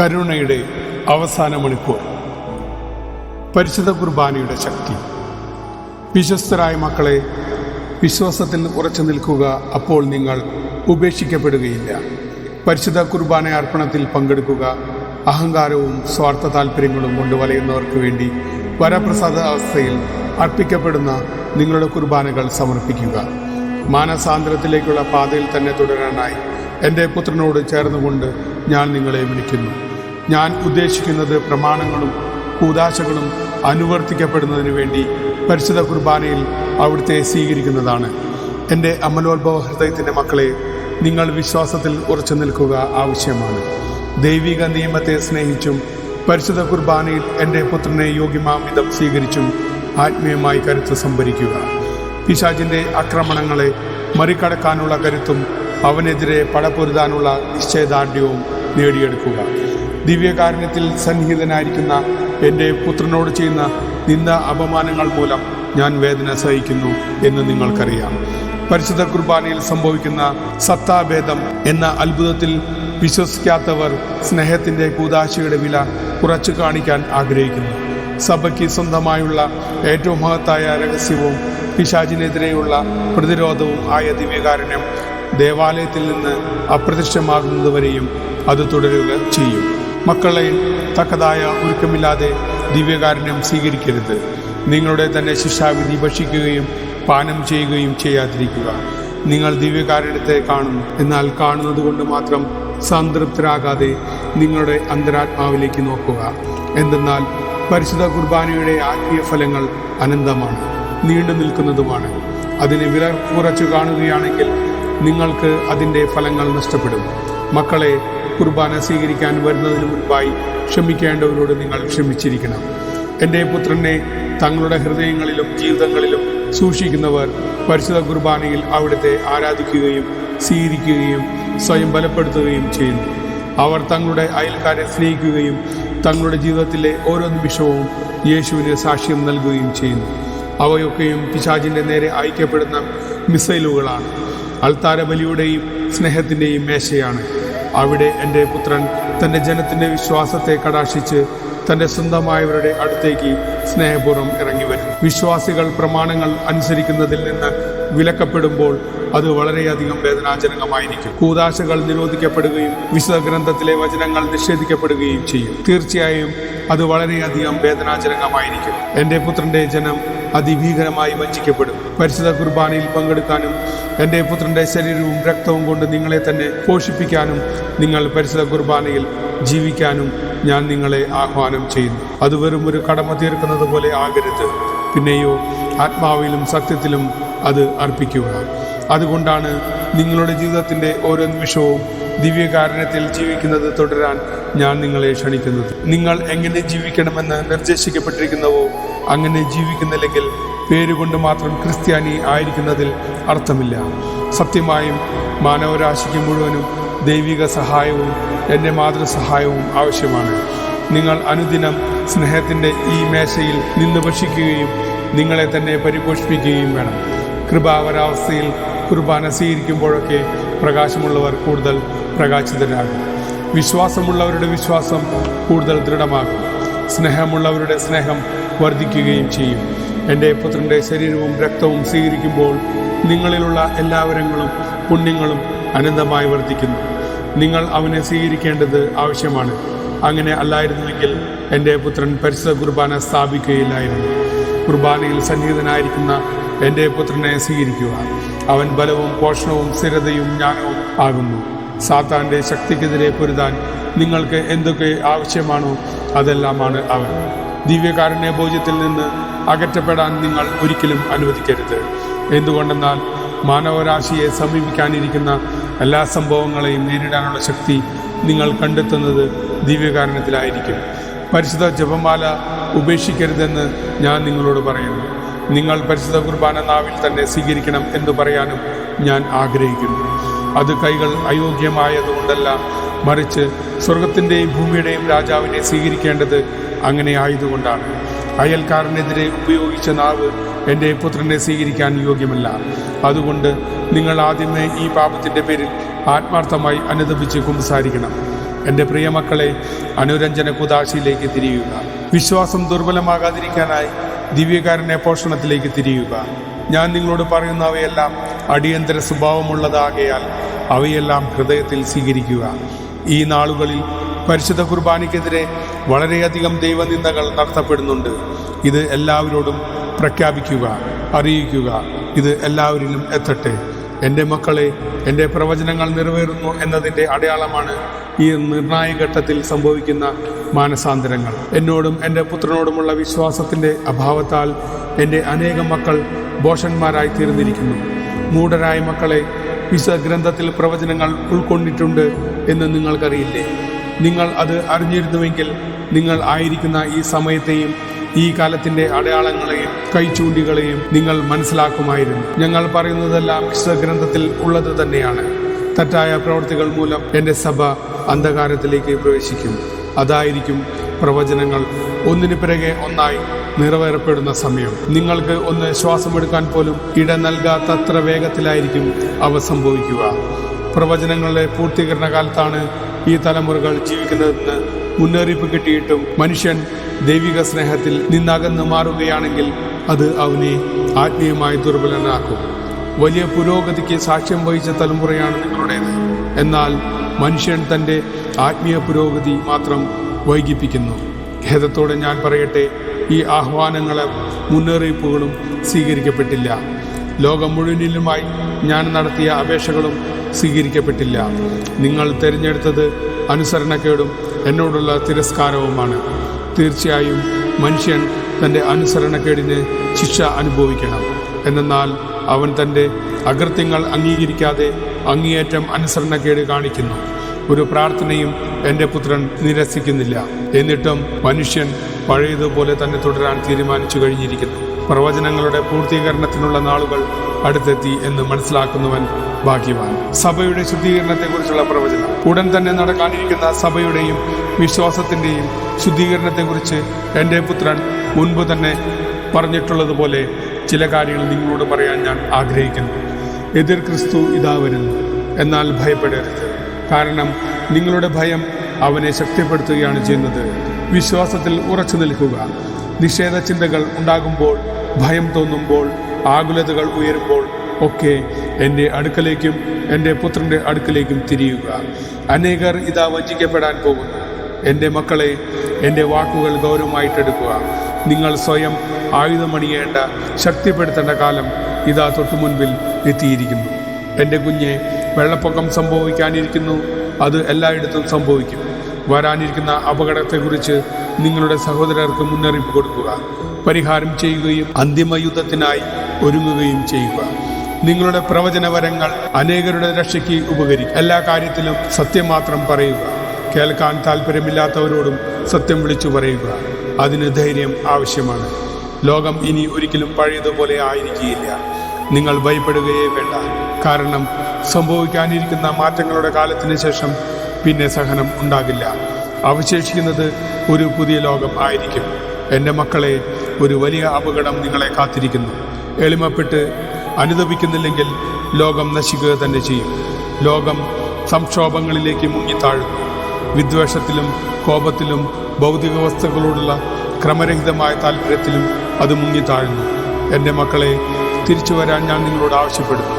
കരുണയുടെ അവസാന മണിക്കൂർ. പരിശുദ്ധ കുർബാനയുടെ ശക്തി. വിശ്വസ്തരായ മക്കളെ, വിശ്വാസത്തിൽ ഉറച്ചു നിൽക്കുക, അപ്പോൾ നിങ്ങൾ ഉപേക്ഷിക്കപ്പെടുകയില്ല. പരിശുദ്ധ കുർബാന അർപ്പണത്തിൽ പങ്കെടുക്കുക. അഹങ്കാരവും സ്വാർത്ഥ താല്പര്യങ്ങളും കൊണ്ട് വലയുന്നവർക്ക് വേണ്ടി വരപ്രസാദ അവസ്ഥയിൽ അർപ്പിക്കപ്പെടുന്ന നിങ്ങളുടെ കുർബാനകൾ സമർപ്പിക്കുക. മാനസാന്തരത്തിലേക്കുള്ള പാതയിൽ തന്നെ തുടരാനായി എൻ്റെ പുത്രനോട് ചേർന്നുകൊണ്ട് ഞാൻ നിങ്ങളെ വിളിക്കുന്നു. ഞാൻ ഉദ്ദേശിക്കുന്നത് പ്രമാണങ്ങളും കൂദാശകളും അനുവർത്തിക്കപ്പെടുന്നതിന് വേണ്ടി പരിശുദ്ധ കുർബാനയിൽ അവിടുത്തെ സ്വീകരിക്കുന്നതാണ്. എൻ്റെ അമലോത്ഭവ ഹൃദയത്തിൻ്റെ മക്കളെ, നിങ്ങൾ വിശ്വാസത്തിൽ ഉറച്ചു നിൽക്കുക ആവശ്യമാണ്. ദൈവിക നിയമത്തെ സ്നേഹിച്ചും പരിശുദ്ധ കുർബാനയിൽ എൻ്റെ പുത്രനെ യോഗ്യമാം വിധം സ്വീകരിച്ചും ആത്മീയമായി കരുത്ത് സംഭരിക്കുക. പിശാചിൻ്റെ ആക്രമണങ്ങളെ മറികടക്കാനുള്ള കരുത്തും അവനെതിരെ പടപൊരുതാനുള്ള നിശ്ചയദാർഢ്യവും നേടിയെടുക്കുക. ദിവ്യകാരുണ്യത്തിൽ സന്നിഹിതനായിരിക്കുന്ന എൻ്റെ പുത്രനോട് ചെയ്യുന്ന നിന്ദ അപമാനങ്ങൾ മൂലം ഞാൻ വേദന സഹിക്കുന്നു എന്ന് നിങ്ങൾക്കറിയാം. പരിശുദ്ധ കുർബാനയിൽ സംഭവിക്കുന്ന സത്താഭേദം എന്ന അത്ഭുതത്തിൽ വിശ്വസിക്കാത്തവർ സ്നേഹത്തിൻ്റെ കൂദാശയുടെ വില കുറച്ചു കാണിക്കാൻ ആഗ്രഹിക്കുന്നു. സഭയ്ക്ക് സ്വന്തമായുള്ള ഏറ്റവും മഹത്തായ രഹസ്യവും പിശാചിനെതിരെയുള്ള പ്രതിരോധവും ആയ ദിവ്യകാരുണ്യം ദേവാലയത്തിൽ നിന്ന് അപ്രത്യക്ഷമാകുന്നതുവരെയും അത് തുടരുക ചെയ്യും. മക്കളെ, തക്കതായ ഒരുക്കമില്ലാതെ ദിവ്യകാരുണ്യം സ്വീകരിക്കരുത്. നിങ്ങളുടെ തന്നെ ശിക്ഷാവിധി ഭക്ഷിക്കുകയും പാനം ചെയ്യുകയും ചെയ്യാതിരിക്കുക. നിങ്ങൾ ദിവ്യകാരുണ്യത്തെ കാണുന്നു, എന്നാൽ കാണുന്നത് കൊണ്ട് മാത്രം സംതൃപ്തരാകാതെ നിങ്ങളുടെ അന്തരാത്മാവിലേക്ക് നോക്കുക. എന്തെന്നാൽ പരിശുദ്ധ കുർബാനയുടെ ആത്മീയ ഫലങ്ങൾ അനന്തമാണ്, നീണ്ടു നിൽക്കുന്നതുമാണ്. അതിനെ വില കുറച്ചു കാണുകയാണെങ്കിൽ നിങ്ങൾക്ക് അതിൻ്റെ ഫലങ്ങൾ നഷ്ടപ്പെടും. മക്കളെ, കുർബാന സ്വീകരിക്കാൻ വരുന്നതിന് മുൻപായി ക്ഷമിക്കേണ്ടവരോട് നിങ്ങൾ ക്ഷമിച്ചിരിക്കണം. എൻ്റെ പുത്രനെ തങ്ങളുടെ ഹൃദയങ്ങളിലും ജീവിതങ്ങളിലും സൂക്ഷിക്കുന്നവർ പരിശുദ്ധ കുർബാനയിൽ അവിടുത്തെ ആരാധിക്കുകയും സ്വീകരിക്കുകയും സ്വയം ബലപ്പെടുത്തുകയും ചെയ്യുന്നു. അവർ തങ്ങളുടെ അയൽക്കാരെ സ്നേഹിക്കുകയും തങ്ങളുടെ ജീവിതത്തിലെ ഓരോ നിമിഷവും യേശുവിന് സാക്ഷ്യം നൽകുകയും ചെയ്യുന്നു. അവയൊക്കെയും പിശാചിൻ്റെ നേരെ അയക്കപ്പെടുന്ന മിസൈലുകളാണ്. അൾത്താര ബലിയുടെയും സ്നേഹത്തിൻ്റെയും മേശയാണ്. അവിടെ എൻ്റെ പുത്രൻ തൻ്റെ ജനത്തിൻ്റെ വിശ്വാസത്തെ കടാക്ഷിച്ച് തൻ്റെ സ്വന്തമായവരുടെ അടുത്തേക്ക് സ്നേഹപൂർവ്വം ഇറങ്ങി വരും. വിശ്വാസികൾ പ്രമാണങ്ങൾ അനുസരിക്കുന്നതിൽ നിന്ന് വിലക്കപ്പെടുമ്പോൾ അത് വളരെയധികം വേദനാജനകമായിരിക്കും. കൂദാശകൾ നിരോധിക്കപ്പെടുകയും വിശുദ്ധ ഗ്രന്ഥത്തിലെ വചനങ്ങൾ നിഷേധിക്കപ്പെടുകയും ചെയ്യും. തീർച്ചയായും അത് വളരെയധികം വേദനാജനകമായിരിക്കും. എൻ്റെ പുത്രൻ്റെ ജനം അതിഭീകരമായി വഞ്ചിക്കപ്പെടും. പരിശുദ്ധ കുർബാനയിൽ പങ്കെടുക്കാനും എൻ്റെ പുത്രൻ്റെ ശരീരവും രക്തവും കൊണ്ട് നിങ്ങളെ തന്നെ പോഷിപ്പിക്കാനും നിങ്ങൾ പരിശുദ്ധ കുർബാനയിൽ ജീവിക്കാനും ഞാൻ നിങ്ങളെ ആഹ്വാനം ചെയ്യുന്നു. അത് വെറും ഒരു കടമ തീർക്കുന്നത് പോലെ ആകരുത്. പിന്നെയോ ആത്മാവിലും സത്യത്തിലും അത് അർപ്പിക്കുക. അതുകൊണ്ടാണ് നിങ്ങളുടെ ജീവിതത്തിൻ്റെ ഓരോ നിമിഷവും ദിവ്യകാരുണ്യത്തിൽ ജീവിക്കുന്നത് തുടരാൻ ഞാൻ നിങ്ങളെ ക്ഷണിക്കുന്നത്. നിങ്ങൾ എങ്ങനെ ജീവിക്കണമെന്ന് നിർദ്ദേശിക്കപ്പെട്ടിരിക്കുന്നവോ അങ്ങനെ ജീവിക്കുന്നില്ലെങ്കിൽ പേരുകൊണ്ട് മാത്രം ക്രിസ്ത്യാനി ആയിരിക്കുന്നതിൽ അർത്ഥമില്ല. സത്യമായും മാനവരാശിക്ക് മുഴുവനും ദൈവിക സഹായവും എൻ്റെ മാതൃസഹായവും ആവശ്യമാണ്. നിങ്ങൾ അനുദിനം സ്നേഹത്തിൻ്റെ ഈ മേശയിൽ നിന്ന് ഭക്ഷിക്കുകയും നിങ്ങളെ തന്നെ പരിപോഷിപ്പിക്കുകയും വേണം. കൃപാവരാവസ്ഥയിൽ കുർബാന സ്വീകരിക്കുമ്പോഴൊക്കെ പ്രകാശമുള്ളവർ കൂടുതൽ പ്രകാശിതരാകും. വിശ്വാസമുള്ളവരുടെ വിശ്വാസം കൂടുതൽ ദൃഢമാകും. സ്നേഹമുള്ളവരുടെ സ്നേഹം വർദ്ധിക്കുകയും ചെയ്യും. എൻ്റെ പുത്രൻ്റെ ശരീരവും രക്തവും സ്വീകരിക്കുമ്പോൾ നിങ്ങളിലുള്ള എല്ലാ വരങ്ങളും പുണ്യങ്ങളും അനന്തമായി വർദ്ധിക്കുന്നു. നിങ്ങൾ അവനെ സ്വീകരിക്കേണ്ടത് ആവശ്യമാണ്. അങ്ങനെ അല്ലായിരുന്നുവെങ്കിൽ എൻ്റെ പുത്രൻ പരിശുദ്ധ കുർബാന സ്ഥാപിക്കുകയില്ലായിരുന്നു. കുർബാനയിൽ സന്നിഹിതനായിരിക്കുന്ന എൻ്റെ പുത്രനെ സ്വീകരിക്കുക. അവൻ ബലവും പോഷണവും സ്ഥിരതയും ജ്ഞാനവും ആകുന്നു. സാത്താൻ്റെ ശക്തിക്കെതിരെ പൊരുതാൻ നിങ്ങൾക്ക് എന്തൊക്കെ ആവശ്യമാണോ അതെല്ലാമാണ് അവൻ. ദിവ്യകാരുണ്യ ഭോജ്യത്തിൽ നിന്ന് അകറ്റപ്പെടാൻ നിങ്ങൾ ഒരിക്കലും അനുവദിക്കരുത്. എന്തുകൊണ്ടെന്നാൽ മാനവരാശിയെ സമീപിക്കാനിരിക്കുന്ന എല്ലാ സംഭവങ്ങളെയും നേരിടാനുള്ള ശക്തി നിങ്ങൾ കണ്ടെത്തുന്നത് ദിവ്യകാരുണ്യത്തിലായിരിക്കും. പരിശുദ്ധ ജപമാല ഉപേക്ഷിക്കരുതെന്ന് ഞാൻ നിങ്ങളോട് പറയുന്നു. നിങ്ങൾ പരിശുദ്ധ കുർബാന നാവിൽ തന്നെ സ്വീകരിക്കണം എന്ന് പറയാനും ഞാൻ ആഗ്രഹിക്കുന്നു. അത് കൈകൾ അയോഗ്യമായതുകൊണ്ടല്ല, മറിച്ച് സ്വർഗത്തിൻ്റെയും ഭൂമിയുടെയും രാജാവിനെ സ്വീകരിക്കേണ്ടത് അങ്ങനെ ആയതുകൊണ്ടാണ്. അയൽക്കാരനെതിരെ ഉപയോഗിച്ച നാവ് എൻ്റെ പുത്രനെ സ്വീകരിക്കാൻ യോഗ്യമല്ല. അതുകൊണ്ട് നിങ്ങൾ ആദ്യമേ ഈ പാപത്തിൻ്റെ പേരിൽ ആത്മാർത്ഥമായി അനുതപിച്ച് കുമ്പസാരിക്കണം. എൻ്റെ പ്രിയ മക്കളെ, അനുരഞ്ജന കുദാശയിലേക്ക് തിരിയുക. വിശ്വാസം ദുർബലമാകാതിരിക്കാനായി ദിവ്യകാരുണ്യ പോഷണത്തിലേക്ക് തിരിയുക. ഞാൻ നിങ്ങളോട് പറയുന്നവയെല്ലാം അടിയന്തര സ്വഭാവമുള്ളതാകയാൽ അവയെല്ലാം ഹൃദയത്തിൽ സ്വീകരിക്കുക. ഈ നാളുകളിൽ പരിശുദ്ധ കുർബാനയ്ക്കെതിരെ വളരെയധികം ദൈവനിന്ദകൾ നടത്തപ്പെടുന്നുണ്ട്. ഇത് എല്ലാവരോടും പ്രഖ്യാപിക്കുക, അറിയിക്കുക. ഇത് എല്ലാവരിലും എത്തട്ടെ. എൻ്റെ മക്കളെ, എൻ്റെ പ്രവചനങ്ങൾ നിറവേറുന്നു എന്നതിൻ്റെ അടയാളമാണ് ഈ നിർണായക ഘട്ടത്തിൽ സംഭവിക്കുന്ന മാനസാന്തരങ്ങൾ. എന്നോടും എൻ്റെ പുത്രനോടുമുള്ള വിശ്വാസത്തിൻ്റെ അഭാവത്താൽ എൻ്റെ അനേകം മക്കൾ ഭോഷന്മാരായി തീർന്നിരിക്കുന്നു. മൂഢരായ മക്കളെ, വിശുദ്ധ ഗ്രന്ഥത്തിൽ പ്രവചനങ്ങൾ ഉൾക്കൊണ്ടിട്ടുണ്ട് എന്ന് നിങ്ങൾക്കറിയില്ലേ? നിങ്ങൾ അത് അറിഞ്ഞിരുന്നുവെങ്കിൽ നിങ്ങൾ ആയിരിക്കുന്ന ഈ സമയത്തെയും ഈ കാലത്തിൻ്റെ അടയാളങ്ങളെയും കൈച്ചൂണ്ടികളെയും നിങ്ങൾ മനസ്സിലാക്കുമായിരുന്നു. ഞങ്ങൾ പറയുന്നതെല്ലാം വിശുദ്ധ ഗ്രന്ഥത്തിൽ ഉള്ളത് തന്നെയാണ്. തെറ്റായ പ്രവൃത്തികൾ മൂലം എൻ്റെ സഭ അന്ധകാരത്തിലേക്ക് പ്രവേശിക്കും. അതായിരിക്കും പ്രവചനങ്ങൾ ഒന്നിനു പിറകെ ഒന്നായി നിറവേറപ്പെടുന്ന സമയം. നിങ്ങൾക്ക് ഒന്ന് ശ്വാസമെടുക്കാൻ പോലും ഇട നൽകാത്തത്ര വേഗത്തിലായിരിക്കും അവ സംഭവിക്കുക. പ്രവചനങ്ങളുടെ പൂർത്തീകരണ കാലത്താണ് ഈ തലമുറകൾ ജീവിക്കുന്നതെന്ന് മുന്നറിയിപ്പ് കിട്ടിയിട്ടും മനുഷ്യൻ ദൈവിക സ്നേഹത്തിൽ നിന്നകന്ന് മാറുകയാണെങ്കിൽ അത് അവനെ ആത്മീയമായി ദുർബലനാക്കും. വലിയ പുരോഗതിക്ക് സാക്ഷ്യം വഹിച്ച തലമുറയാണ് നിങ്ങളുടേത്. എന്നാൽ മനുഷ്യൻ തൻ്റെ ആത്മീയ പുരോഗതി മാത്രം വൈകിപ്പിക്കുന്നു. ഖേദത്തോടെ ഞാൻ പറയട്ടെ, ഈ ആഹ്വാനങ്ങളും മുന്നറിയിപ്പുകളും സ്വീകരിക്കപ്പെട്ടില്ല. ലോകം മുഴുവനിലുമായി ഞാൻ നടത്തിയ അപേക്ഷകളും സ്വീകരിക്കപ്പെട്ടില്ല. നിങ്ങൾ തിരഞ്ഞെടുത്തത് അനുസരണക്കേടും എന്നോടുള്ള തിരസ്കാരവുമാണ്. തീർച്ചയായും മനുഷ്യൻ തൻ്റെ അനുസരണക്കേടിന് ശിക്ഷ അനുഭവിക്കണം. എന്നാൽ അവൻ തൻ്റെ അകൃത്യങ്ങൾ അംഗീകരിക്കാതെ അങ്ങേയറ്റം അനുസരണക്കേട് കാണിക്കുന്നു. ഒരു പ്രാർത്ഥനയും എൻ്റെ പുത്രൻ നിരസിക്കുന്നില്ല. എന്നിട്ടും മനുഷ്യൻ പഴയതുപോലെ തന്നെ തുടരാൻ തീരുമാനിച്ചു കഴിഞ്ഞിരിക്കുന്നു. പ്രവചനങ്ങളുടെ പൂർത്തീകരണത്തിനുള്ള നാളുകൾ അടുത്തെത്തി എന്ന് മനസ്സിലാക്കുന്നവൻ ഭാഗ്യവാൻ. സഭയുടെ ശുദ്ധീകരണത്തെക്കുറിച്ചുള്ള പ്രവചനം. ഉടൻ തന്നെ നടക്കാനിരിക്കുന്ന സഭയുടെയും വിശ്വാസത്തിൻ്റെയും ശുദ്ധീകരണത്തെക്കുറിച്ച് എൻ്റെ പുത്രൻ മുൻപ് തന്നെ പറഞ്ഞിട്ടുള്ളതുപോലെ ചില കാര്യങ്ങൾ നിങ്ങളോട് പറയാൻ ഞാൻ ആഗ്രഹിക്കുന്നു. എതിർ ക്രിസ്തു ഇതാ വരുന്നു. എന്നാൽ ഭയപ്പെടരുത്. കാരണം നിങ്ങളുടെ ഭയം അവനെ ശക്തിപ്പെടുത്തുകയാണ് ചെയ്യുന്നത്. വിശ്വാസത്തിൽ ഉറച്ചു നിൽക്കുക. നിഷേധ ചിന്തകൾ ഉണ്ടാകുമ്പോൾ, ഭയം തോന്നുമ്പോൾ, ആകുലതകൾ ഉയരുമ്പോൾ ഒക്കെ എൻ്റെ അടുക്കലേക്കും എൻ്റെ പുത്രൻ്റെ അടുക്കലേക്കും തിരിയുക. അനേകർ ഇതാ വഞ്ചിക്കപ്പെടാൻ പോകുന്നു. എൻ്റെ മക്കളെ, എൻ്റെ വാക്കുകൾ ഗൗരവമായിട്ടെടുക്കുക. നിങ്ങൾ സ്വയം ആയുധമണിയേണ്ട, ശക്തിപ്പെടുത്തേണ്ട കാലം ഇതാ തൊട്ടു മുൻപിൽ എത്തിയിരിക്കുന്നു. എൻ്റെ കുഞ്ഞെ, വെള്ളപ്പൊക്കം സംഭവിക്കാനിരിക്കുന്നു. അത് എല്ലായിടത്തും സംഭവിക്കും. വരാനിരിക്കുന്ന അപകടത്തെക്കുറിച്ച് നിങ്ങളുടെ സഹോദരർക്ക് മുന്നറിയിപ്പ് കൊടുക്കുക. പരിഹാരം ചെയ്യുകയും അന്തിമ യുദ്ധത്തിനായി ഒരുങ്ങുകയും ചെയ്യുക. നിങ്ങളുടെ പ്രവചനവരങ്ങൾ അനേകരുടെ രക്ഷയ്ക്ക് ഉപകരിക്കും. എല്ലാ കാര്യത്തിലും സത്യം മാത്രം പറയുക. കേൾക്കാൻ താല്പര്യമില്ലാത്തവരോടും സത്യം വിളിച്ചു പറയുക. അതിന് ധൈര്യം ആവശ്യമാണ്. ലോകം ഇനി ഒരിക്കലും പഴയതുപോലെ ആയിരിക്കുകയില്ല. നിങ്ങൾ ഭയപ്പെടുകയേ വേണ്ട. കാരണം സംഭവിക്കാനിരിക്കുന്ന മാറ്റങ്ങളുടെ കാലത്തിന് ശേഷം പിന്നെ സഹനം ഉണ്ടാകില്ല. അവശേഷിക്കുന്നത് ഒരു പുതിയ ലോകം ആയിരിക്കും. എൻ്റെ മക്കളെ, ഒരു വലിയ അപകടം നിങ്ങളെ കാത്തിരിക്കുന്നു. എളിമപ്പെട്ട് അനുദപിക്കുന്നില്ലെങ്കിൽ ലോകം നശിക്കുക തന്നെ ചെയ്യും. ലോകം സംക്ഷോഭങ്ങളിലേക്ക് മുങ്ങിത്താഴുന്നു. വിദ്വേഷത്തിലും കോപത്തിലും ഭൗതിക വസ്തുക്കളോടുള്ള ക്രമരഹിതമായ താല്പര്യത്തിലും അത് മുങ്ങിത്താഴുന്നു. എൻ്റെ മക്കളെ, തിരിച്ചു വരാൻ ഞാൻ നിങ്ങളോട് ആവശ്യപ്പെടുന്നു.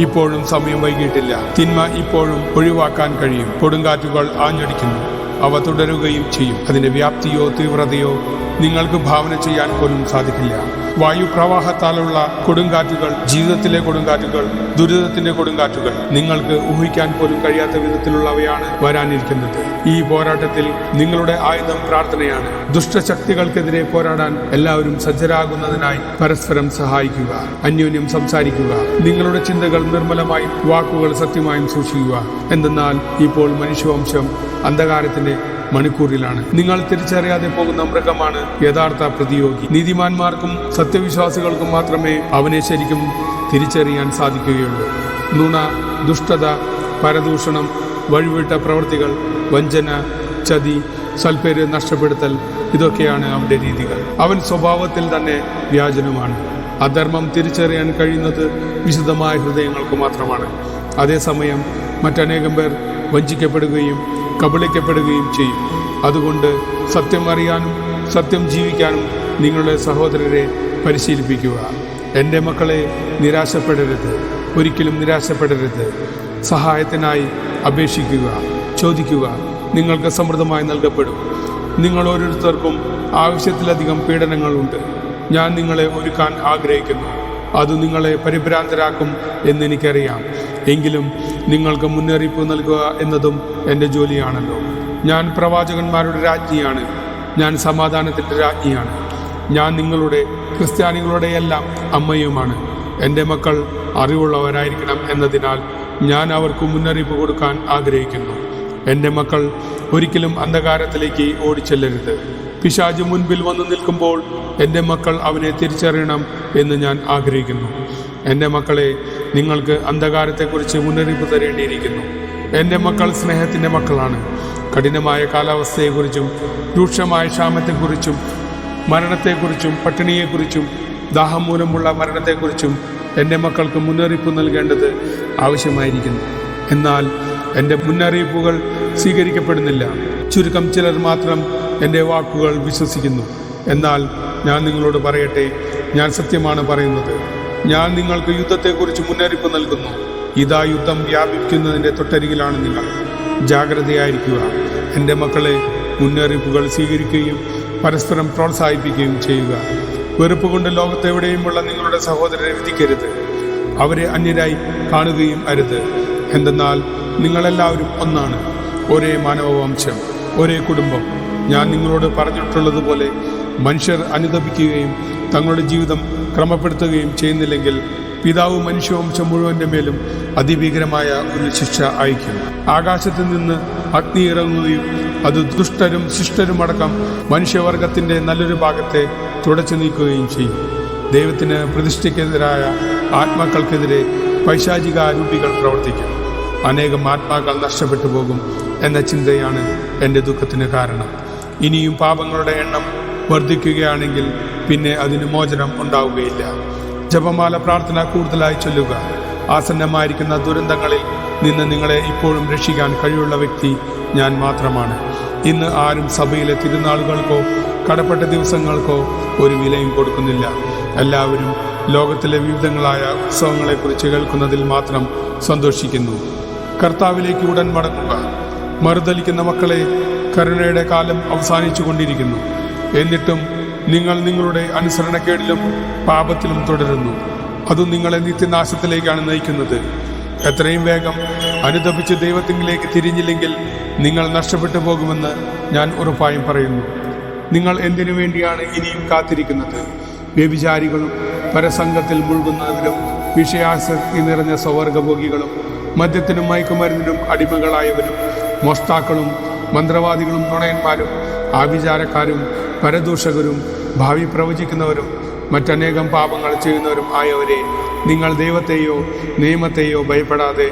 ഇപ്പോഴും സമയം വൈകിട്ടില്ല. തിന്മ ഇപ്പോഴും ഒഴിവാക്കാൻ കഴിയും. കൊടുങ്കാറ്റുകൾ ആഞ്ഞടിക്കുന്നു. അവ തുടരുകയും ചെയ്യും. അതിൻ്റെ വ്യാപ്തിയോ തീവ്രതയോ നിങ്ങൾക്ക് ഭാവന ചെയ്യാൻ പോലും സാധിക്കില്ല. വായുപ്രവാഹത്താലുള്ള കൊടുങ്കാറ്റുകൾ, ജീവിതത്തിലെ കൊടുങ്കാറ്റുകൾ, ദുരിതത്തിന്റെ കൊടുങ്കാറ്റുകൾ, നിങ്ങൾക്ക് ഊഹിക്കാൻ പോലും കഴിയാത്ത വിധത്തിലുള്ളവയാണ് വരാനിരിക്കുന്നത്. ഈ പോരാട്ടത്തിൽ നിങ്ങളുടെ ആയുധം പ്രാർത്ഥനയാണ്. ദുഷ്ടശക്തികൾക്കെതിരെ പോരാടാൻ എല്ലാവരും സജ്ജരാകുന്നതിനായി പരസ്പരം സഹായിക്കുക. അന്യോന്യം സംസാരിക്കുക. നിങ്ങളുടെ ചിന്തകൾ നിർമ്മലമായും വാക്കുകൾ സത്യമായും സൂക്ഷിക്കുക. എന്തെന്നാൽ ഇപ്പോൾ മനുഷ്യവംശം അന്ധകാരത്തിന്റെ മണിക്കൂറിലാണ്. നിങ്ങൾ തിരിച്ചറിയാതെ പോകുന്ന മൃഗമാണ് യഥാർത്ഥ പ്രതിയോഗി. നീതിമാന്മാർക്കും സത്യവിശ്വാസികൾക്കും മാത്രമേ അവനെ ശരിക്കും തിരിച്ചറിയാൻ സാധിക്കുകയുള്ളൂ. നുണ, ദുഷ്ടത, പരദൂഷണം, വഴിവിട്ട പ്രവൃത്തികൾ, വഞ്ചന, ചതി, സൽപ്പേര് നഷ്ടപ്പെടുത്തൽ, ഇതൊക്കെയാണ് അവന്റെ രീതികൾ. അവൻ സ്വഭാവത്തിൽ തന്നെ വ്യാജനുമാണ്. അധർമ്മം തിരിച്ചറിയാൻ കഴിയുന്നത് വിശുദ്ധമായ ഹൃദയങ്ങൾക്ക് മാത്രമാണ്. അതേസമയം മറ്റനേകം പേർ വഞ്ചിക്കപ്പെടുകയും കബളിക്കപ്പെടുകയും ചെയ്യും. അതുകൊണ്ട് സത്യം അറിയാനും സത്യം ജീവിക്കാനും നിങ്ങളുടെ സഹോദരരെ പരിശീലിപ്പിക്കുക. എൻ്റെ മക്കളെ, നിരാശപ്പെടരുത്, ഒരിക്കലും നിരാശപ്പെടരുത്. സഹായത്തിനായി അപേക്ഷിക്കുക, ചോദിക്കുക, നിങ്ങൾക്ക് സമൃദ്ധമായി നൽകപ്പെടും. നിങ്ങൾ ഓരോരുത്തർക്കും ആവശ്യത്തിലധികം പീഡനങ്ങളുണ്ട്. ഞാൻ നിങ്ങളെ ഒരുക്കാൻ ആഗ്രഹിക്കുന്നു. അത് നിങ്ങളെ പരിഭ്രാന്തരാക്കും എന്നെനിക്കറിയാം. എങ്കിലും നിങ്ങൾക്ക് മുന്നറിയിപ്പ് നൽകുക എന്നതും എൻ്റെ ജോലിയാണല്ലോ. ഞാൻ പ്രവാചകന്മാരുടെ രാജ്ഞിയാണ്. ഞാൻ സമാധാനത്തിൻ്റെ രാജ്ഞിയാണ്. ഞാൻ നിങ്ങളുടെ ക്രിസ്ത്യാനികളുടെ എല്ലാം അമ്മയുമാണ്. എൻ്റെ മക്കൾ അറിവുള്ളവരായിരിക്കണം എന്നതിനാൽ ഞാൻ അവർക്ക് മുന്നറിയിപ്പ് കൊടുക്കാൻ ആഗ്രഹിക്കുന്നു. എൻ്റെ മക്കൾ ഒരിക്കലും അന്ധകാരത്തിലേക്ക് ഓടിച്ചെല്ലരുത്. പിശാച് മുൻപിൽ വന്നു നിൽക്കുമ്പോൾ എൻ്റെ മക്കൾ അവനെ തിരിച്ചറിയണം എന്ന് ഞാൻ ആഗ്രഹിക്കുന്നു. എൻ്റെ മക്കളെ, നിങ്ങൾക്ക് അന്ധകാരത്തെക്കുറിച്ച് മുന്നറിയിപ്പ് തരേണ്ടിയിരിക്കുന്നു. എൻ്റെ മക്കൾ സ്നേഹത്തിൻ്റെ മക്കളാണ്. കഠിനമായ കാലാവസ്ഥയെക്കുറിച്ചും രൂക്ഷമായ ക്ഷാമത്തെക്കുറിച്ചും മരണത്തെക്കുറിച്ചും പട്ടിണിയെക്കുറിച്ചും ദാഹം മൂലമുള്ള മരണത്തെക്കുറിച്ചും എൻ്റെ മക്കൾക്ക് മുന്നറിയിപ്പ് നൽകേണ്ടത് ആവശ്യമായിരിക്കുന്നു. എന്നാൽ എൻ്റെ മുന്നറിയിപ്പുകൾ സ്വീകരിക്കപ്പെടുന്നില്ല. ചുരുക്കം ചിലർ മാത്രം എൻ്റെ വാക്കുകൾ വിശ്വസിക്കുന്നു. എന്നാൽ ഞാൻ നിങ്ങളോട് പറയട്ടെ, ഞാൻ സത്യമാണ് പറയുന്നത്. ഞാൻ നിങ്ങൾക്ക് യുദ്ധത്തെക്കുറിച്ച് മുന്നറിയിപ്പ് നൽകുന്നു. ഇതാ, യുദ്ധം വ്യാപിക്കുന്നതിൻ്റെ തൊട്ടരികിലാണ് നിങ്ങൾ. ജാഗ്രതയായിരിക്കുക. എൻ്റെ മക്കളെ, മുന്നറിയിപ്പുകൾ സ്വീകരിക്കുകയും പരസ്പരം പ്രോത്സാഹിപ്പിക്കുകയും ചെയ്യുക. വെറുപ്പ് കൊണ്ട് ലോകത്തെവിടെയുമുള്ള നിങ്ങളുടെ സഹോദരരെ വിധിക്കരുത്. അവരെ അന്യരായി കാണുകയും അരുത്. എന്തെന്നാൽ നിങ്ങളെല്ലാവരും ഒന്നാണ്, ഒരേ മാനവവംശം, ഒരേ കുടുംബം. ഞാൻ നിങ്ങളോട് പറഞ്ഞിട്ടുള്ളതുപോലെ മനുഷ്യർ അനുതപിക്കുകയും തങ്ങളുടെ ജീവിതം ക്രമപ്പെടുത്തുകയും ചെയ്യുന്നില്ലെങ്കിൽ പിതാവ് മനുഷ്യവംശം മുഴുവൻ്റെ മേലും അതിഭീകരമായ ഒരു ശിക്ഷ അയക്കും. ആകാശത്ത് നിന്ന് അഗ്നി ഇറങ്ങുകയും അത് ദുഷ്ടരും ശിഷ്ടരുമടക്കം മനുഷ്യവർഗത്തിൻ്റെ നല്ലൊരു ഭാഗത്തെ തുടച്ചു നീക്കുകയും ചെയ്യും. ദൈവത്തിന് പ്രതിഷ്ഠയ്ക്കെതിരായ ആത്മാക്കൾക്കെതിരെ പൈശാചികാരൂപികൾ പ്രവർത്തിക്കും. അനേകം ആത്മാക്കൾ നഷ്ടപ്പെട്ടു പോകും എന്ന ചിന്തയാണ് എൻ്റെ ദുഃഖത്തിന് കാരണം. ഇനിയും പാപങ്ങളുടെ എണ്ണം വർദ്ധിക്കുകയാണെങ്കിൽ പിന്നെ അതിന് മോചനം ഉണ്ടാവുകയില്ല. ജപമാല പ്രാർത്ഥന കൂടുതലായി ചൊല്ലുക. ആസന്നമായിരിക്കുന്ന ദുരന്തങ്ങളിൽ നിന്ന് നിങ്ങളെ ഇപ്പോഴും രക്ഷിക്കാൻ കഴിവുള്ള വ്യക്തി ഞാൻ മാത്രമാണ്. ഇന്ന് ആരും സഭയിലെ തിരുനാളുകൾക്കോ കടപ്പെട്ട ദിവസങ്ങൾക്കോ ഒരു വിലയും കൊടുക്കുന്നില്ല. എല്ലാവരും ലോകത്തിലെ വിവിധങ്ങളായ ഉത്സവങ്ങളെക്കുറിച്ച് കേൾക്കുന്നതിൽ മാത്രം സന്തോഷിക്കുന്നു. കർത്താവിലേക്ക് ഉടൻ മടങ്ങുക. മറുതലിക്കുന്ന മക്കളെ, കരുണയുടെ കാലം അവസാനിച്ചു കൊണ്ടിരിക്കുന്നു. എന്നിട്ടും നിങ്ങൾ നിങ്ങളുടെ അനുസരണക്കേടിലും പാപത്തിലും തുടരുന്നു. അതും നിങ്ങളെ നിത്യനാശത്തിലേക്കാണ് നയിക്കുന്നത്. എത്രയും വേഗം അനുതപിച്ച് ദൈവത്തിലേക്ക് തിരിഞ്ഞില്ലെങ്കിൽ നിങ്ങൾ നഷ്ടപ്പെട്ടു പോകുമെന്ന് ഞാൻ ഉറപ്പായും പറയുന്നു. നിങ്ങൾ എന്തിനു വേണ്ടിയാണ് ഇനിയും കാത്തിരിക്കുന്നത്? വ്യഭിചാരികളും പരസംഗത്തിൽ മുഴുകുന്നവരും വിഷയാസക്തി നിറഞ്ഞ സ്വവർഗഭോഗികളും മദ്യത്തിനും മയക്കുമരുന്നിനും അടിമകളായവരും മോഷ്ടാക്കളും മന്ത്രവാദികളും നുണയന്മാരും ആഭിചാരക്കാരും പരദൂഷകരും ഭാവി പ്രവചിക്കുന്നവരും മറ്റനേകം പാപങ്ങൾ ചെയ്യുന്നവരും ആയവരെ, നിങ്ങൾ ദൈവത്തെയോ നിയമത്തെയോ ഭയപ്പെടാതെ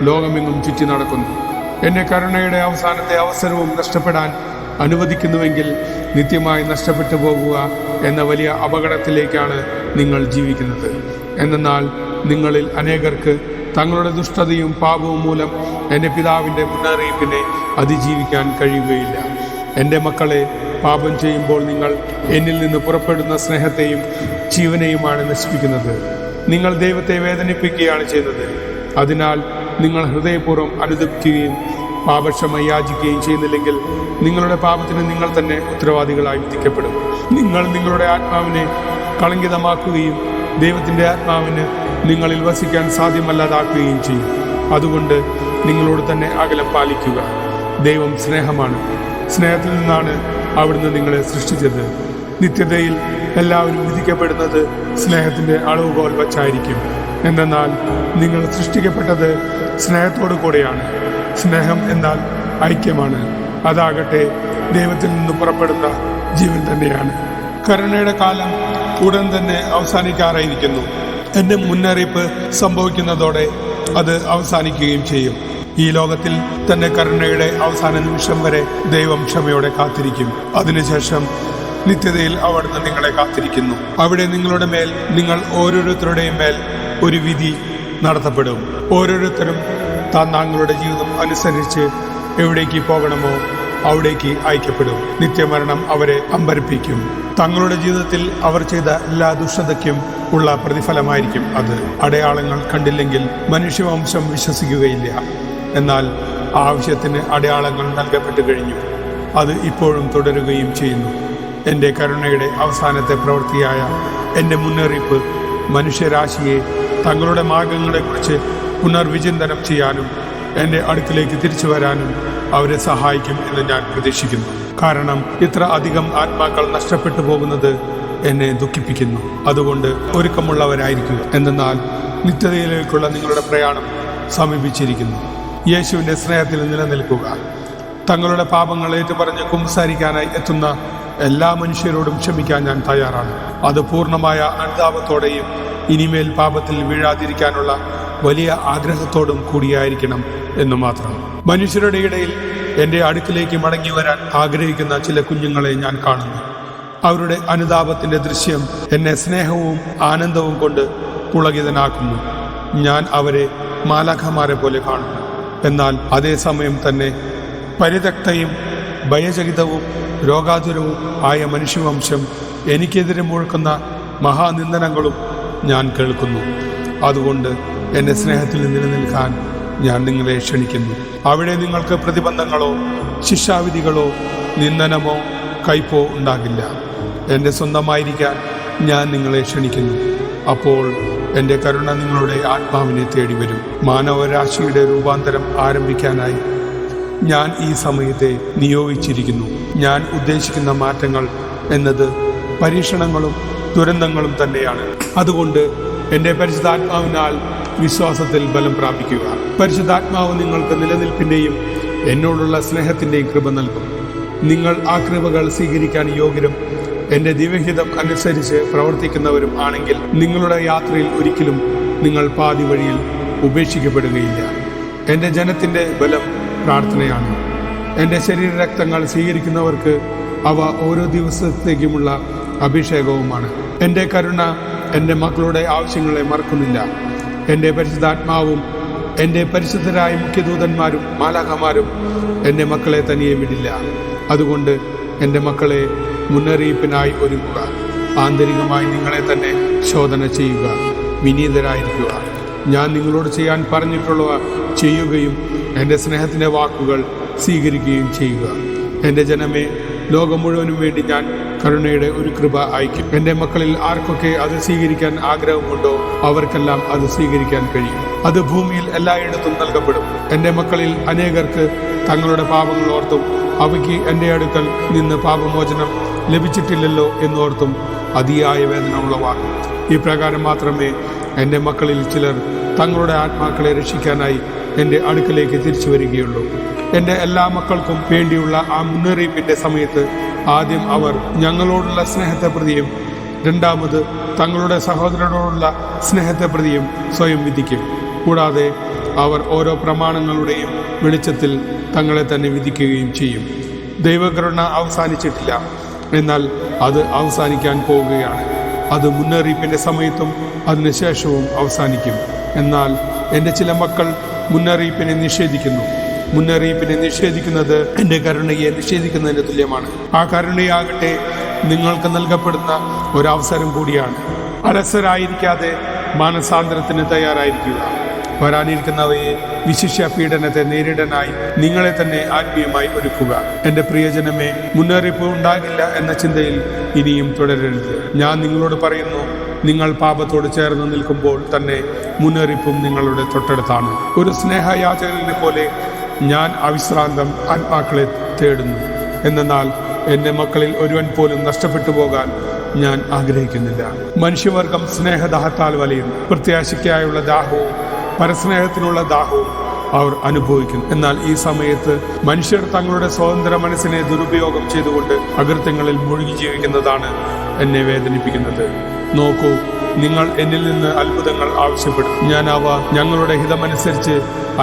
ലോകമെങ്ങും ചുറ്റി നടക്കുന്നു. എന്നെ കരുണയുടെ അവസാനത്തെ അവസരവും നഷ്ടപ്പെടാൻ അനുവദിക്കുന്നുവെങ്കിൽ നിത്യമായി നഷ്ടപ്പെട്ടു പോകുക എന്ന വലിയ അപകടത്തിലേക്കാണ് നിങ്ങൾ ജീവിക്കുന്നത്. എന്നാൽ നിങ്ങളിൽ അനേകർക്ക് തങ്ങളുടെ ദുഷ്ടതയും പാപവും മൂലം എൻ്റെ പിതാവിൻ്റെ മുന്നറിയിപ്പിനെ അതിജീവിക്കാൻ കഴിയുകയില്ല. എൻ്റെ മക്കളെ, പാപം ചെയ്യുമ്പോൾ നിങ്ങൾ എന്നിൽ നിന്ന് പുറപ്പെടുന്ന സ്നേഹത്തെയും ജീവനെയുമാണ് നശിപ്പിക്കുന്നത്. നിങ്ങൾ ദൈവത്തെ വേദനിപ്പിക്കുകയാണ് ചെയ്യുന്നത്. അതിനാൽ നിങ്ങൾ ഹൃദയപൂർവ്വം അനുദപിക്കുകയും പാപക്ഷമ യാചിക്കുകയും ചെയ്യുന്നില്ലെങ്കിൽ നിങ്ങളുടെ പാപത്തിന് നിങ്ങൾ തന്നെ ഉത്തരവാദികളായി വിധിക്കപ്പെടും. നിങ്ങൾ നിങ്ങളുടെ ആത്മാവിനെ കളങ്കിതമാക്കുകയും ദൈവത്തിൻ്റെ ആത്മാവിന് നിങ്ങളിൽ വസിക്കാൻ സാധ്യമല്ലാതാക്കുകയും ചെയ്യും. അതുകൊണ്ട് നിങ്ങളോട് തന്നെ അകലം പാലിക്കുക. ദൈവം സ്നേഹമാണ്. സ്നേഹത്തിൽ നിന്നാണ് അവിടുന്ന് നിങ്ങളെ സൃഷ്ടിച്ചത്. നിത്യതയിൽ എല്ലാവരും വിധിക്കപ്പെടുന്നത് സ്നേഹത്തിൻ്റെ അളവുകോൽ വച്ചായിരിക്കും. എന്നാൽ നിങ്ങൾ സൃഷ്ടിക്കപ്പെട്ടത് സ്നേഹത്തോടു കൂടെയാണ്. സ്നേഹം എന്നാൽ ഐക്യമാണ്. അതാകട്ടെ ദൈവത്തിൽ നിന്ന് പുറപ്പെടുന്ന ജീവൻ തന്നെയാണ്. കരുണയുടെ കാലം ഉടൻ തന്നെ അവസാനിക്കാറായിരിക്കുന്നു. എൻ്റെ മുന്നറിയിപ്പ് സംഭവിക്കുന്നതോടെ അത് അവസാനിക്കുകയും ചെയ്യും. ഈ ലോകത്തിൽ തന്നെ കരുണയുടെ അവസാന നിമിഷം വരെ ദൈവം ക്ഷമയോടെ കാത്തിരിക്കും. അതിനുശേഷം നിത്യതയിൽ അവിടുന്ന് നിങ്ങളെ കാത്തിരിക്കുന്നു. അവിടെ നിങ്ങളുടെ മേൽ, നിങ്ങൾ ഓരോരുത്തരുടെയും മേൽ ഒരു വിധി നടത്തപ്പെടും. ഓരോരുത്തരും താങ്കളുടെ ജീവിതം അനുസരിച്ച് എവിടേക്ക് പോകണമോ അവിടേക്ക് അയക്കപ്പെടും. നിത്യമരണം അവരെ അമ്പരപ്പിക്കും. തങ്ങളുടെ ജീവിതത്തിൽ അവർ ചെയ്ത എല്ലാ ദുഷ്ടതയ്ക്കും ഉള്ള പ്രതിഫലമായിരിക്കും അത്. അടയാളങ്ങൾ കണ്ടില്ലെങ്കിൽ മനുഷ്യവംശം വിശ്വസിക്കുകയില്ല. എന്നാൽ ആവശ്യത്തിന് അടയാളങ്ങൾ നൽകപ്പെട്ടു കഴിഞ്ഞു. അത് ഇപ്പോഴും തുടരുകയും ചെയ്യുന്നു. എൻ്റെ കരുണയുടെ അവസാനത്തെ പ്രവൃത്തിയായ എൻ്റെ മുന്നറിയിപ്പ് മനുഷ്യരാശിയെ തങ്ങളുടെ മാർഗങ്ങളെക്കുറിച്ച് പുനർവിചിന്തനം ചെയ്യാനും എൻ്റെ അടുക്കിലേക്ക് തിരിച്ചു വരാനും അവരെ സഹായിക്കും എന്ന് ഞാൻ പ്രതീക്ഷിക്കുന്നു. കാരണം ഇത്ര അധികം ആത്മാക്കൾ നഷ്ടപ്പെട്ടു പോകുന്നത് എന്നെ ദുഃഖിപ്പിക്കുന്നു. അതുകൊണ്ട് ഒരുക്കമുള്ളവരായിരിക്കുക. എന്തെന്നാൽ നിത്യതയിലേക്കുള്ള നിങ്ങളുടെ പ്രയാണം സമീപിച്ചിരിക്കുന്നു. യേശുവിൻ്റെ സ്നേഹത്തിൽ നിലനിൽക്കുക. തങ്ങളുടെ പാപങ്ങൾ ഏറ്റുപറഞ്ഞ് കുമ്പസാരിക്കാനായി എത്തുന്ന എല്ലാ മനുഷ്യരോടും ക്ഷമിക്കാൻ ഞാൻ തയ്യാറാണ്. അത് പൂർണ്ണമായ അനുതാപത്തോടെയും ഇനിമേൽ പാപത്തിൽ വീഴാതിരിക്കാനുള്ള വലിയ ആഗ്രഹത്തോടും കൂടിയായിരിക്കണം എന്ന് മാത്രം. മനുഷ്യരുടെ ഇടയിൽ എൻ്റെ അടുക്കിലേക്ക് മടങ്ങി വരാൻ ആഗ്രഹിക്കുന്ന ചില കുഞ്ഞുങ്ങളെ ഞാൻ കാണുന്നു. അവരുടെ അനുതാപത്തിൻ്റെ ദൃശ്യം എന്നെ സ്നേഹവും ആനന്ദവും കൊണ്ട് പുളകിതനാക്കുന്നു. ഞാൻ അവരെ മാലാഖമാരെ പോലെ കാണുന്നു. എന്നാൽ അതേസമയം തന്നെ പരിതക്തയും ഭയചകിതവും രോഗാതുരവും ആയ മനുഷ്യവംശം എനിക്കെതിരെ മുഴക്കുന്ന മഹാനിന്ദനങ്ങളും ഞാൻ കേൾക്കുന്നു. അതുകൊണ്ട് എൻ്റെ സ്നേഹത്തിൽ നിലനിൽക്കാൻ ഞാൻ നിങ്ങളെ ക്ഷണിക്കുന്നു. അവിടെ നിങ്ങൾക്ക് പ്രതിബന്ധങ്ങളോ ശിക്ഷാവിധികളോ നിന്ദനമോ കയ്പോ ഉണ്ടാകില്ല. എൻ്റെ സ്വന്തമായിരിക്കാൻ ഞാൻ നിങ്ങളെ ക്ഷണിക്കുന്നു. അപ്പോൾ എൻ്റെ കരുണ നിങ്ങളുടെ ആത്മാവിനെ തേടി വരും. മാനവരാശിയുടെ രൂപാന്തരം ആരംഭിക്കാനായി ഞാൻ ഈ സമയത്തെ നിയോഗിച്ചിരിക്കുന്നു. ഞാൻ ഉദ്ദേശിക്കുന്ന മാറ്റങ്ങൾ എന്നത് പരീക്ഷണങ്ങളും ദുരന്തങ്ങളും തന്നെയാണ്. അതുകൊണ്ട് എൻ്റെ പരിശുദ്ധാത്മാവിനാൽ വിശ്വാസത്തിൽ ബലം പ്രാപിക്കുക. പരിശുദ്ധാത്മാവ് നിങ്ങൾക്ക് നിലനിൽപ്പിൻ്റെയും എന്നോടുള്ള സ്നേഹത്തിൻ്റെയും കൃപ നൽകും. നിങ്ങൾ ആ കൃപകൾ സ്വീകരിക്കാൻ യോഗ്യരും എൻ്റെ ദിവ്യഹിതം അനുസരിച്ച് പ്രവർത്തിക്കുന്നവരും ആണെങ്കിൽ നിങ്ങളുടെ യാത്രയിൽ ഒരിക്കലും നിങ്ങൾ പാതി വഴിയിൽ ഉപേക്ഷിക്കപ്പെടുകയില്ല. എൻ്റെ ജനത്തിൻ്റെ ബലം പ്രാർത്ഥനയാണ്. എൻ്റെ ശരീരരക്തങ്ങൾ സ്വീകരിക്കുന്നവർക്ക് അവ ഓരോ ദിവസത്തേക്കുമുള്ള അഭിഷേകവുമാണ്. എൻ്റെ കരുണ എൻ്റെ മക്കളുടെ ആവശ്യങ്ങളെ മറക്കുന്നില്ല. എൻ്റെ പരിശുദ്ധാത്മാവും എൻ്റെ പരിശുദ്ധരായ മുഖ്യദൂതന്മാരും മാലാഖമാരും എൻ്റെ മക്കളെ തനിയെ വിടില്ല. അതുകൊണ്ട് എൻ്റെ മക്കളെ മുന്നറിയിപ്പിനായി ഒരുങ്ങുക. ആന്തരികമായി നിങ്ങളെ തന്നെ ശോധന ചെയ്യുക. വിനീതരായിരിക്കുക. ഞാൻ നിങ്ങളോട് ചെയ്യാൻ പറഞ്ഞിട്ടുള്ളവ ചെയ്യുകയും എൻ്റെ സ്നേഹത്തിൻ്റെ വാക്കുകൾ സ്വീകരിക്കുകയും ചെയ്യുക. എൻ്റെ ജനമേ, ലോകം മുഴുവനും വേണ്ടി ഞാൻ കരുണയുടെ ഒരു കൃപ അയക്കും. എൻ്റെ മക്കളിൽ ആർക്കൊക്കെ അത് സ്വീകരിക്കാൻ ആഗ്രഹമുണ്ടോ അവർക്കെല്ലാം അത് സ്വീകരിക്കാൻ കഴിയും. അത് ഭൂമിയിൽ എല്ലായിടത്തും നൽകപ്പെടും. എൻ്റെ മക്കളിൽ അനേകർക്ക് തങ്ങളുടെ പാപങ്ങൾ ഓർത്തും അവയ്ക്ക് എൻ്റെ അടുക്കൽ നിന്ന് പാപമോചനം ലഭിച്ചിട്ടില്ലല്ലോ എന്നോർത്തും അതിയായ വേദന ഉളവാകും. ഈ പ്രകാരം മാത്രമേ എൻ്റെ മക്കളിൽ ചിലർ തങ്ങളുടെ ആത്മാക്കളെ രക്ഷിക്കാനായി എൻ്റെ അടുക്കലേക്ക് തിരിച്ചു വരികയുള്ളൂ. എൻ്റെ എല്ലാ മക്കൾക്കും വേണ്ടിയുള്ള ആ മുന്നറിയിപ്പിൻ്റെ സമയത്ത് ആദ്യം അവർ ഞങ്ങളോടുള്ള സ്നേഹത്തെ പ്രതിയും രണ്ടാമത് തങ്ങളുടെ സഹോദരനോടുള്ള സ്നേഹത്തെ പ്രതിയും സ്വയം വിധിക്കും. കൂടാതെ അവർ ഓരോ പ്രമാണങ്ങളുടെയും വെളിച്ചത്തിൽ തങ്ങളെ തന്നെ വിധിക്കുകയും ചെയ്യും. ദൈവകരുണ അവസാനിച്ചിട്ടില്ല, എന്നാൽ അത് അവസാനിക്കാൻ പോവുകയാണ്. അത് മുന്നറിയിപ്പിൻ്റെ സമയത്തും അതിനുശേഷവും അവസാനിക്കും. എന്നാൽ എൻ്റെ ചില മക്കൾ മുന്നറിയിപ്പിനെ നിഷേധിക്കുന്നു. മുന്നറിയിപ്പിനെ നിഷേധിക്കുന്നത് എൻ്റെ കരുണയെ നിഷേധിക്കുന്നതിന് തുല്യമാണ്. ആ കരുണയാകട്ടെ നിങ്ങൾക്ക് നൽകപ്പെടുന്ന ഒരവസരം കൂടിയാണ്. അലസരായിരിക്കാതെ മാനസാന്തരത്തിന് തയ്യാറായിരിക്കുക. വരാനിരിക്കുന്നവയെ വിശിഷ്യ പീഡനത്തെ നേരിടാനായി നിങ്ങളെ തന്നെ ആത്മീയമായി ഒരുക്കുക. എൻ്റെ പ്രിയജനമേ, മുന്നറിയിപ്പ് ഉണ്ടാകില്ല എന്ന ചിന്തയിൽ ഇനിയും തുടരരുത്. ഞാൻ നിങ്ങളോട് പറയുന്നു, നിങ്ങൾ പാപത്തോട് ചേർന്ന് നിൽക്കുമ്പോൾ തന്നെ മുന്നറിയിപ്പും നിങ്ങളുടെ തൊട്ടടുത്താണ്. ഒരു സ്നേഹയാചകനെ പോലെ ഞാൻ അവിശ്രാന്തം ആത്മാക്കളെ തേടുന്നു. എന്നാൽ എൻ്റെ മക്കളിൽ ഒരുവൻ പോലും നഷ്ടപ്പെട്ടു പോകാൻ ഞാൻ ആഗ്രഹിക്കുന്നില്ല. മനുഷ്യവർഗം സ്നേഹദാഹത്താൽ വലയുന്നു. പ്രത്യാശയ്ക്കായുള്ള ദാഹവും പരസ്നേഹത്തിനുള്ള ദാഹവും അവർ അനുഭവിക്കുന്നു. എന്നാൽ ഈ സമയത്ത് മനുഷ്യർ തങ്ങളുടെ സ്വതന്ത്ര മനസ്സിനെ ദുരുപയോഗം ചെയ്തുകൊണ്ട് അകൃത്യങ്ങളിൽ മുഴുകി ജീവിക്കുന്നതാണ് എന്നെ വേദനിപ്പിക്കുന്നത്. നോക്കൂ, നിങ്ങൾ എന്നിൽ നിന്ന് അത്ഭുതങ്ങൾ ആവശ്യപ്പെടും. ഞാൻ അവ ഞങ്ങളുടെ ഹിതമനുസരിച്ച്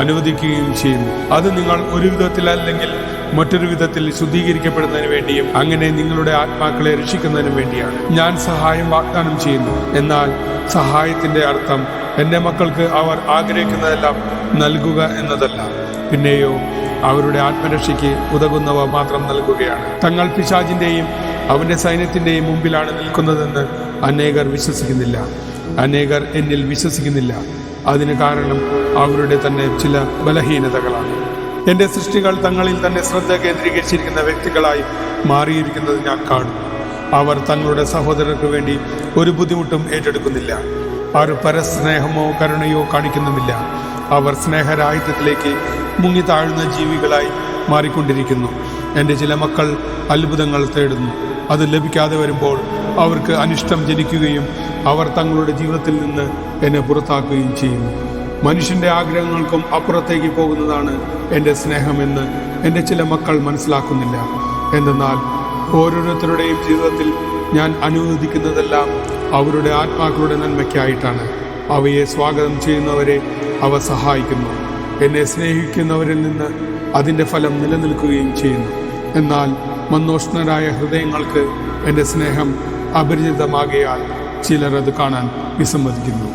അനുവദിക്കുകയും ചെയ്യുന്നു. അത് നിങ്ങൾ ഒരു വിധത്തിലല്ലെങ്കിൽ മറ്റൊരു വിധത്തിൽ ശുദ്ധീകരിക്കപ്പെടുന്നതിന് വേണ്ടിയും അങ്ങനെ നിങ്ങളുടെ ആത്മാക്കളെ രക്ഷിക്കുന്നതിനും വേണ്ടിയാണ് ഞാൻ സഹായം വാഗ്ദാനം ചെയ്യുന്നു. എന്നാൽ സഹായത്തിന്റെ അർത്ഥം എൻ്റെ മക്കൾക്ക് അവർ ആഗ്രഹിക്കുന്നതെല്ലാം നൽകുക എന്നതല്ല. പിന്നെയോ അവരുടെ ആത്മരക്ഷയ്ക്ക് ഉതകുന്നവ മാത്രം നൽകുകയാണ്. തങ്ങൾ പിശാചിന്റെയും അവന്റെ സൈന്യത്തിന്റെയും മുമ്പിലാണ് നിൽക്കുന്നതെന്ന് അനേകർ വിശ്വസിക്കുന്നില്ല. അനേകർ എന്നിൽ വിശ്വസിക്കുന്നില്ല. അതിന് കാരണം അവരുടെ തന്നെ ചില ബലഹീനതകളാണ്. എന്റെ സൃഷ്ടികൾ തങ്ങളിൽ തന്നെ ശ്രദ്ധ കേന്ദ്രീകരിച്ചിരിക്കുന്ന വ്യക്തികളായി മാറിയിരിക്കുന്നത് ഞാൻ കാണുന്നു. അവർ തങ്ങളുടെ സഹോദരർക്ക് വേണ്ടി ഒരു ബുദ്ധിമുട്ടും ഏറ്റെടുക്കുന്നില്ല. അവർ പരസ്നേഹമോ കരുണയോ കാണിക്കുന്നുമില്ല. അവർ സ്നേഹരാഹിത്യത്തിലേക്ക് മുങ്ങി താഴുന്ന ജീവികളായി മാറിക്കൊണ്ടിരിക്കുന്നു. എൻ്റെ ചില മക്കൾ അത്ഭുതങ്ങൾ തേടുന്നു. അത് ലഭിക്കാതെ വരുമ്പോൾ അവർക്ക് അനിഷ്ടം ജനിക്കുകയും അവർ തങ്ങളുടെ ജീവിതത്തിൽ നിന്ന് എന്നെ പുറത്താക്കുകയും ചെയ്യുന്നു. മനുഷ്യൻ്റെ ആഗ്രഹങ്ങൾക്കും അപ്പുറത്തേക്ക് പോകുന്നതാണ് എൻ്റെ സ്നേഹമെന്ന് എൻ്റെ ചില മക്കൾ മനസ്സിലാക്കുന്നില്ല. എന്തെന്നാൽ ഓരോരുത്തരുടെയും ജീവിതത്തിൽ ഞാൻ അനുവദിക്കുന്നതെല്ലാം അവരുടെ ആത്മാക്കളുടെ നന്മയ്ക്കായിട്ടാണ്. അവയെ സ്വാഗതം ചെയ്യുന്നവരെ അവ സഹായിക്കുന്നു. എന്നെ സ്നേഹിക്കുന്നവരിൽ നിന്ന് അതിൻ്റെ ഫലം നിലനിൽക്കുകയും ചെയ്യുന്നു. എന്നാൽ മന്ദോഷ്ണരായ ഹൃദയങ്ങൾക്ക് എൻ്റെ സ്നേഹം അപരിചിതമാകയാൽ ചിലർ അത് കാണാൻ വിസമ്മതിക്കുന്നു.